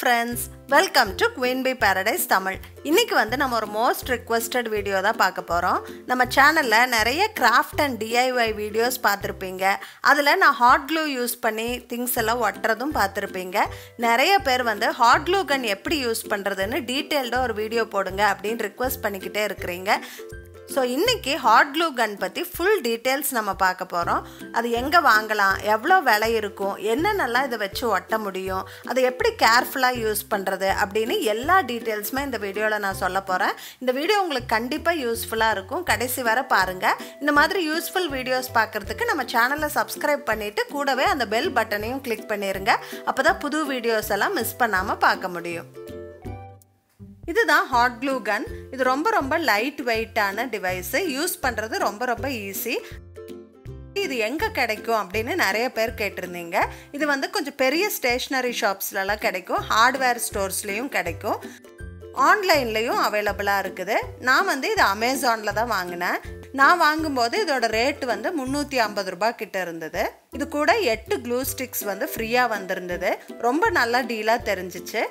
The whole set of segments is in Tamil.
friends, welcome to Queen Bee Paradise Tamil. இன்னைக்கு வந்து நம்ம ஒரு most requested வீடியோ தான் பார்க்க போறோம். நம்ம சேனல்ல நிறைய craft and DIY வீடியோஸ் பார்த்திருப்பீங்க. அதுல நான் hot glue யூஸ் பண்ணி things எல்லாம் ஒட்டறதும் பார்த்திருப்பீங்க. நிறைய பேர் வந்து hot glue gun எப்படி யூஸ் பண்றதுன்னு டீடைல்டா ஒரு வீடியோ போடுங்க அப்படினு ரிக்வெஸ்ட் பண்ணிக்கிட்டே இருக்கீங்க. So இன்னைக்கு hot glue gun பத்தி full details நம்ம பார்க்க போறோம். அது எங்க வாங்கலாம், எவ்வளவு விலை இருக்கும், என்னென்னலாம் இத வச்சு ஒட்ட முடியும், அதை எப்படி கேர்ஃபுல்லா யூஸ் பண்றது அப்படினு எல்லா டீடைல்ஸ்மே இந்த வீடியோல நான் சொல்ல போறேன். இந்த வீடியோ உங்களுக்கு கண்டிப்பா யூஸ்ஃபுல்லா இருக்கும். கடைசி வரை பாருங்க. இந்த மாதிரி யூஸ்ஃபுல் வீடியோஸ் பார்க்கிறதுக்கு நம்ம சேனலை சப்ஸ்கிரைப் பண்ணிட்டு கூடவே அந்த பெல் பட்டனையும் கிளிக் பண்ணிருங்க. அப்பதான் புது வீடியோஸ் எல்லாம் மிஸ் பண்ணாம பார்க்க முடியும். இதுதான் hot glue gun. இது ரொம்ப லைட் வெயிட்டான டிவைஸ். யூஸ் பண்றது ரொம்ப ஈஸி. இது எங்க கிடைக்கும் அப்படினு நிறைய பேர் கேட்டிருந்தீங்க. இது வந்து கொஞ்சம் பெரிய ஸ்டேஷனரி ஷாப்ஸ்ல எல்லாம் கிடைக்கும். ஹார்ட்வேர் ஸ்டோர்ஸ்லயும் கிடைக்கும். ஆன்லைன்லயும் அவைலபிளா இருக்குது. நான் வந்து இது Amazonல தான் வாங்கினேன். நான் வாங்கும்போது இதோட ரேட் வந்து 350 ரூபாய் கிட்ட இருந்தது. இது கூட 8 க்ளூ ஸ்டிக்ஸ் வந்து ஃப்ரீயா வந்திருந்தது. ரொம்ப நல்ல டீலா தெரிஞ்சிச்சு.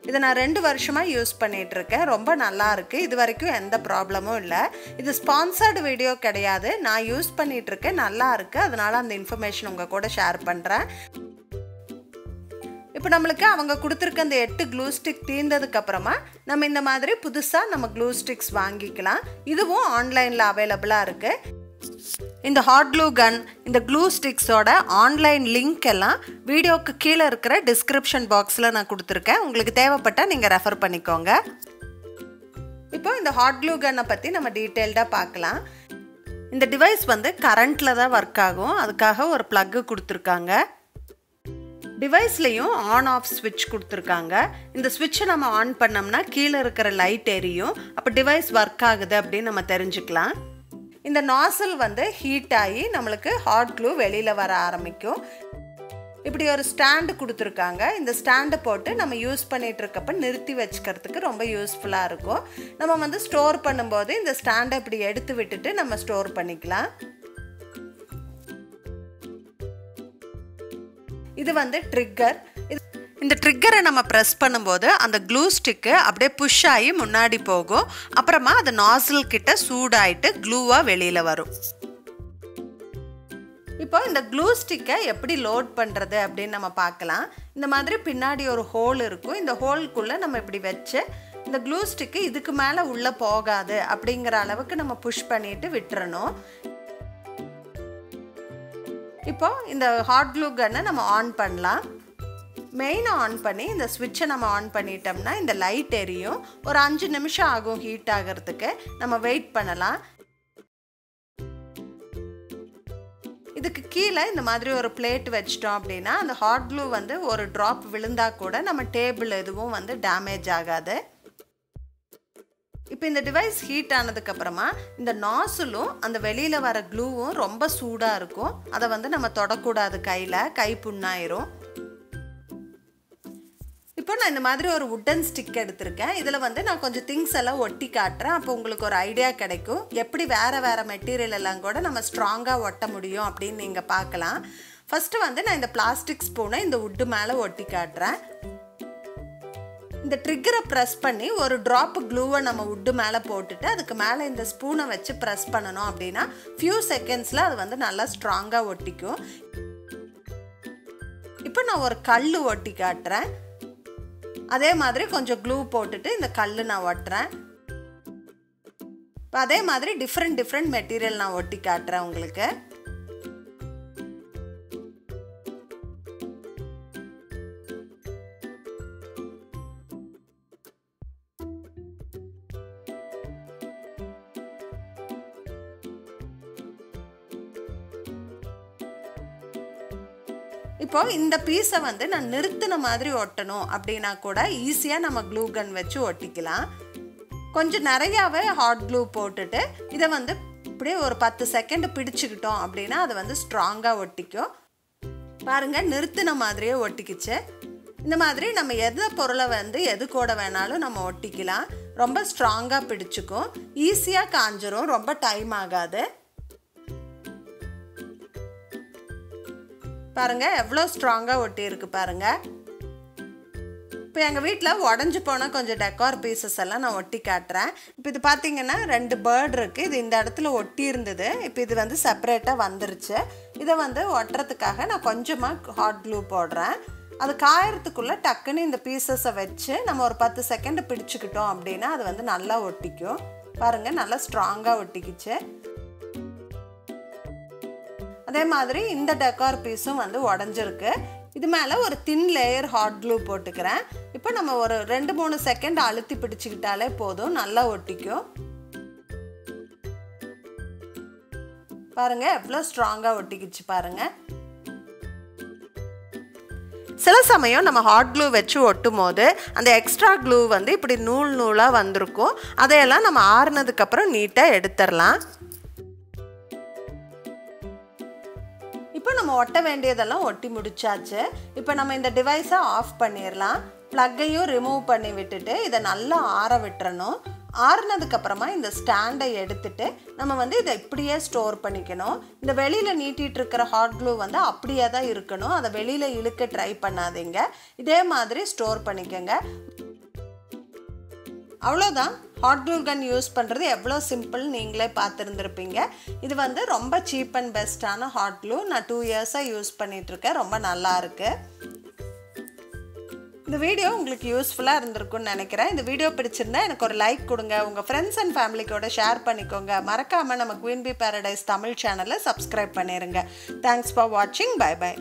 இதை நான் 2 வருஷமா யூஸ் பண்ணிட்டு இருக்கேன். ரொம்ப நல்லா இருக்கு. இது வரைக்கும் எந்த ப்ராப்ளமும் இல்லை. இது ஸ்பான்சர்டு வீடியோ கிடையாது. நான் யூஸ் பண்ணிட்டு இருக்கேன். நல்லா இருக்கு. அதனால அந்த இன்ஃபர்மேஷன் உங்க கூட ஷேர் பண்றேன். இப்போ நம்மளுக்கு அவங்க கொடுத்துருக்க அந்த 8 க்ளூ ஸ்டிக் தீர்ந்ததுக்கு அப்புறமா நம்ம இந்த மாதிரி புதுசா நம்ம க்ளூ ஸ்டிக்ஸ் வாங்கிக்கலாம். இதுவும் ஆன்லைன்ல அவைலபிளா இருக்கு. இந்த ஹாட் க்ளூ கன், இந்த க்ளூ ஸ்டிக்ஸோட ஆன்லைன் லிங்க் எல்லாம் வீடியோக்கு கீழே இருக்கிற டிஸ்கிரிப்ஷன் பாக்ஸில் நான் கொடுத்துருக்கேன். உங்களுக்கு தேவைப்பட்டால் நீங்கள் ரெஃபர் பண்ணிக்கோங்க. இப்போ இந்த ஹாட் க்ளூ கன்னை பற்றி நம்ம டீட்டெயில்டாக பார்க்கலாம். இந்த டிவைஸ் வந்து கரண்ட்டில் தான் ஒர்க் ஆகும். அதுக்காக ஒரு ப்ளக்கு கொடுத்துருக்காங்க. டிவைஸ்லையும் ஆன் ஆஃப் ஸ்விட்ச் கொடுத்துருக்காங்க. இந்த ஸ்விட்சை நம்ம ஆன் பண்ணோம்னா கீழே இருக்கிற லைட் எரியும். அப்போ டிவைஸ் ஒர்க் ஆகுது அப்படின்னு நம்ம தெரிஞ்சுக்கலாம். இந்த நாசல் வந்து ஹீட் ஆகி நம்மளுக்கு ஹாட் க்ளூ வெளியில் வர ஆரம்பிக்கும். இப்படி ஒரு ஸ்டாண்டு கொடுத்துருக்காங்க. இந்த ஸ்டாண்டை போட்டு நம்ம யூஸ் பண்ணிட்டு இருக்கப்ப நிறுத்தி வச்சுக்கிறதுக்கு ரொம்ப யூஸ்ஃபுல்லாக இருக்கும். நம்ம வந்து ஸ்டோர் பண்ணும்போது இந்த ஸ்டாண்டை இப்படி எடுத்து விட்டுட்டு நம்ம ஸ்டோர் பண்ணிக்கலாம். இது வந்து ட்ரிக்கர். இந்த ட்ரிக்கரை நம்ம ப்ரெஸ் பண்ணும்போது அந்த க்ளூ ஸ்டிக்கு அப்படியே புஷ் ஆகி முன்னாடி போகும். அப்புறமா அது நாசில் கிட்ட சூடாயிட்டு க்ளூவாக வெளியில் வரும். இப்போ இந்த க்ளூ ஸ்டிக்கை எப்படி லோட் பண்ணுறது அப்படின்னு நம்ம பார்க்கலாம். இந்த மாதிரி பின்னாடி ஒரு ஹோல் இருக்கும். இந்த ஹோல்குள்ளே நம்ம இப்படி வச்சு இந்த க்ளூ ஸ்டிக்கு இதுக்கு மேலே உள்ளே போகாது அப்படிங்கிற அளவுக்கு நம்ம புஷ் பண்ணிட்டு விட்டுறணும். இப்போ இந்த ஹாட் க்ளூ கன்னை நம்ம ஆன் பண்ணலாம். மெயினை ஆன் பண்ணி இந்த ஸ்விட்சை நம்ம ஆன் பண்ணிட்டோம்னா இந்த லைட் எரியும். ஒரு 5 நிமிஷம் ஆகும் ஹீட் ஆகிறதுக்கு. நம்ம வெயிட் பண்ணலாம். இதுக்கு கீழே இந்த மாதிரி ஒரு பிளேட் வச்சிட்டோம் அப்படின்னா அந்த ஹாட் க்ளூ வந்து ஒரு ட்ராப் விழுந்தா கூட நம்ம டேபிள் எதுவும் வந்து டேமேஜ் ஆகாது. இப்போ இந்த டிவைஸ் ஹீட் ஆனதுக்கு அப்புறமா இந்த நாசிலும் அந்த வெளியில் வர க்ளூவும் ரொம்ப சூடாக இருக்கும். அதை வந்து நம்ம தொடக்கூடாது. கை புண்ணாயிரும். இப்போ நான் இந்த மாதிரி ஒரு வுட்டன் ஸ்டிக் எடுத்திருக்கேன். இதில் வந்து நான் கொஞ்சம் திங்ஸ் எல்லாம் ஒட்டி காட்டுறேன். அப்போ உங்களுக்கு ஒரு ஐடியா கிடைக்கும். எப்படி வேறு மெட்டீரியல் எல்லாம் கூட நம்ம ஸ்ட்ராங்காக ஒட்ட முடியும் அப்படின்னு நீங்கள் பார்க்கலாம். ஃபஸ்ட்டு வந்து நான் இந்த பிளாஸ்டிக் ஸ்பூனை இந்த வுட்டு மேலே ஒட்டி காட்டுறேன். இந்த ட்ரிக்கரை ப்ரெஸ் பண்ணி ஒரு ட்ராப் க்ளூவை நம்ம வுட்டு மேலே போட்டுட்டு அதுக்கு மேலே இந்த ஸ்பூனை வச்சு ப்ரெஸ் பண்ணணும் அப்படின்னா ஃபியூ செகண்ட்ஸில் அது வந்து நல்லா ஸ்ட்ராங்காக ஒட்டிக்கும். இப்போ நான் ஒரு கல் ஒட்டி காட்டுறேன். அதே மாதிரி கொஞ்சம் க்ளூ போட்டுட்டு இந்த கல் நான் ஒட்டுறேன். இப்போ அதே மாதிரி டிஃப்ரெண்ட் மெட்டீரியல் நான் ஒட்டி காட்டுறேன் உங்களுக்கு. இப்போ இந்த பீஸை வந்து நான் நிறுத்தின மாதிரி ஒட்டணும் அப்படின்னா கூட ஈஸியாக நம்ம க்ளூ கன் வச்சு ஒட்டிக்கலாம். கொஞ்சம் நிறையாவே ஹாட் க்ளூ போட்டுட்டு இதை வந்து இப்படியே ஒரு 10 செகண்ட் பிடிச்சிக்கிட்டோம் அப்படின்னா அது வந்து ஸ்ட்ராங்காக ஒட்டிக்கும். பாருங்கள், நிறுத்தின மாதிரியே ஒட்டிக்கிச்சு. இந்த மாதிரி நம்ம எந்த பொருளை வந்து எது கூட வேணாலும் நம்ம ஒட்டிக்கலாம். ரொம்ப ஸ்ட்ராங்காக பிடிச்சிக்கும். ஈஸியாக காஞ்சிரும். ரொம்ப டைம் ஆகாது. பாருங்க எவ்வளவு ஸ்ட்ராங்கா ஒட்டி இருக்கு பாருங்க. இப்போ எங்கள் வீட்டில் உடஞ்சி போன கொஞ்சம் டெக்கார் பீசஸ் எல்லாம் நான் ஒட்டி காட்டுறேன். இப்போ இது பார்த்தீங்கன்னா 2 பேர்டு இருக்குது. இது இந்த இடத்துல ஒட்டி இருந்தது. இப்போ இது வந்து செப்பரேட்டாக வந்துருச்சு. இதை வந்து ஒட்டுறதுக்காக நான் கொஞ்சமாக ஹாட் க்ளூ போடுறேன். அது காயறதுக்குள்ளே டக்குன்னு இந்த பீசஸை வச்சு நம்ம ஒரு 10 செகண்ட் பிடிச்சிக்கிட்டோம் அப்படின்னா அது வந்து நல்லா ஒட்டிக்கும். பாருங்கள், நல்லா ஸ்ட்ராங்காக ஒட்டிக்கிச்சு. அதே மாதிரி இந்த டெக்கார் பீஸும் வந்து உடஞ்சிருக்கு. இது மேலே ஒரு தின் லேயர் ஹாட் க்ளூ போட்டுக்கிறேன். இப்போ நம்ம ஒரு 2-3 செகண்ட் அழுத்தி பிடிச்சிக்கிட்டாலே போதும், நல்லா ஒட்டிக்கும். பாருங்க எவ்வளோ ஸ்ட்ராங்காக ஒட்டிக்கிச்சு பாருங்க. சில சமயம் நம்ம ஹாட் க்ளூ வச்சு ஒட்டும் போது அந்த எக்ஸ்ட்ரா க்ளூ வந்து இப்படி நூல் நூலாக வந்திருக்கும். அதையெல்லாம் நம்ம ஆறுனதுக்கப்புறம் நீட்டாக எடுத்துடலாம். இப்போ நம்ம ஒட்ட வேண்டியதெல்லாம் ஒட்டி முடிச்சாச்சு. இப்போ நம்ம இந்த டிவைஸை ஆஃப் பண்ணிடலாம். ப்ளக்கையும் ரிமூவ் பண்ணி விட்டுட்டு இதை நல்லா ஆற விட்டுறணும். ஆறுனதுக்கப்புறமா இந்த ஸ்டாண்டை எடுத்துட்டு நம்ம வந்து இதை இப்படியே ஸ்டோர் பண்ணிக்கணும். இந்த வெளியில் நீட்டிகிட்டு இருக்கிற ஹாட் க்ளூ வந்து அப்படியே தான் இருக்கணும். அதை வெளியில் இழுக்க ட்ரை பண்ணாதீங்க. இதே மாதிரி ஸ்டோர் பண்ணிக்கோங்க. அவ்வளோதான். ஹாட் க்ளூ கன் யூஸ் பண்ணுறது எவ்வளோ சிம்பிள் நீங்களே பார்த்துருந்துருப்பீங்க. இது வந்து ரொம்ப சீப் அண்ட் பெஸ்ட்டான ஹாட் க்ளூ. நான் 2 இயர்ஸாக யூஸ் பண்ணிகிட்ருக்கேன். ரொம்ப நல்லா இருக்குது. இந்த வீடியோ உங்களுக்கு யூஸ்ஃபுல்லாக இருந்திருக்குன்னு நினைக்கிறேன். இந்த வீடியோ பிடிச்சிருந்தா எனக்கு ஒரு லைக் கொடுங்க. உங்கள் ஃப்ரெண்ட்ஸ் அண்ட் ஃபேமிலிக்கோட ஷேர் பண்ணிக்கோங்க. மறக்காமல் நம்ம குயின் பி பேரடைஸ் தமிழ் சேனலை சப்ஸ்கிரைப் பண்ணிடுங்க. தேங்க்ஸ் ஃபார் வாட்சிங். Bye by.